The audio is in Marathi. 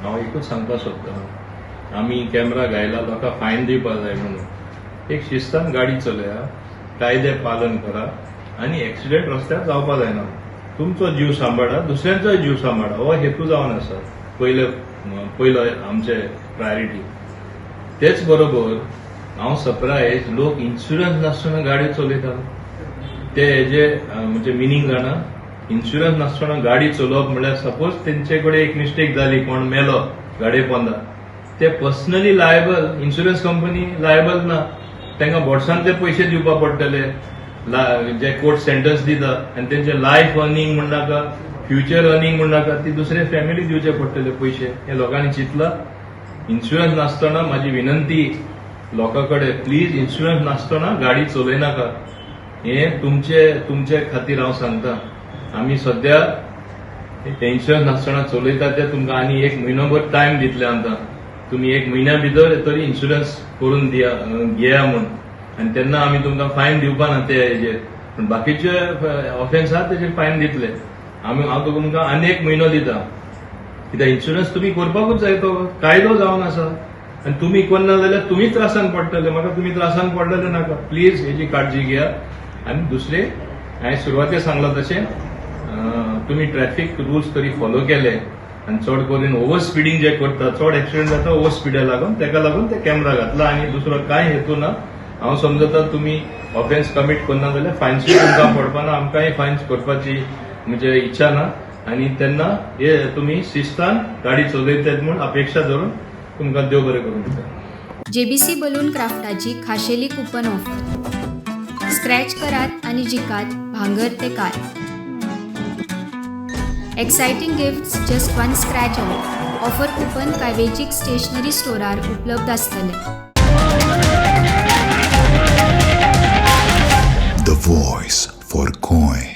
हांव एकूच सांगपाक सोदता, आमी कॅमेरा घायला लोकांक फायन दिवपाक जाय म्हणून एक शिस्तान गाडी चलया, कायदे पालन करा आनी एक्सिडेंट रस्त्यार जावपाक जायना. तुमचो जीव सांबाळा, दुसऱ्यांचोय जीव सांबाळा, हो हेतू जावन आसा पयलो आमचे प्रायोरिटी. तेच बरोबर हांव सरप्रायज लोक इन्शुरन्स नासतना गाडी चलयता. ते हेजे म्हणजे मिनींग जाणा, इन्शुरन्स नासतना गाडी चलोवप म्हणल्यार सपोज तेंचे कडेन एक मिस्टेक जाली, कोण मेलो गाडये पोंदा, ते personally liable, insurance company liable ना. तांकां बोर्डसान ते पयशे दिवपाक पडटले जे कोर्ट सेंटन्स दिता, आनी तेंचे लायफ अर्निंग म्हण नाका, फ्युचर अर्निंग म्हण नाका, ती दुसरे फॅमिली दिवचे पडटले पयशे. हे लोकांनी चिंतला. इन्शुरन्स नासतना म्हाजी विनंती लोकां कडेन, प्लीज इन्शुरन्स नासतना गाडी चलयनाका. हे तुमचे खातीर हांव सांगता. आमी सध्या इन्शुरन्स नासतना चलयता ते तुमकां आनी 1 म्हयनोभर टायम दितले आतां. तुमी 1 म्हयन्या भितर तरी इन्शुरन्स करून घेया म्हूण, आनी तेन्ना आमी तुमकां फायन दिवपा ना ते हेजेर. पूण बाकीचे ऑफेन्स आहा तेजेर फायन दितले. हांव तुमकां आनी 1 म्हयनो दिता. कित्याक इन्शुरन्स तुमी करपाकूच जाय, तो कायदो जावन आसा. आनी तुमी करना जाल्यार तुमी त्रासान पडटले. म्हाका तुमी त्रासान पडलेले नाका. प्लीज हेजी काळजी घेया. आनी दुसरे, हांवें सुरवातेर सांगलां तशें, तुमी ट्रॅफिक रुल्स तरी फॉलो केले आनी चड करून ओव्हर स्पिडींग जे करता, चड एक्सिडेंट जाता ओव्हर स्पिडा लागून, ताका लागून ते कॅमेरा घातला आनी दुसरो कांय हेतू ना. हांव समजता तुमी ऑफेन्स कमीट करना जाल्यार फायन्सूय तुमकां पडपाना. आमकांय फायन्स करपाची म्हणजे इच्छा ना. आनी तेन्ना हे तुमी शिस्तान गाडी चलयतात म्हूण अपेक्षा धरून तुमकां देव बरें करूं दिता. जेबीसी बलून क्राफ्टाची खाशेली कुपन ऑफर. स्क्रॅच करात आणि जिकात भांगर ते car. Exciting gifts just 1 scratch away. Offer coupon काय वेंचीक स्टेशनरी स्टोरार उपलब्ध आसतले. The voice for coin.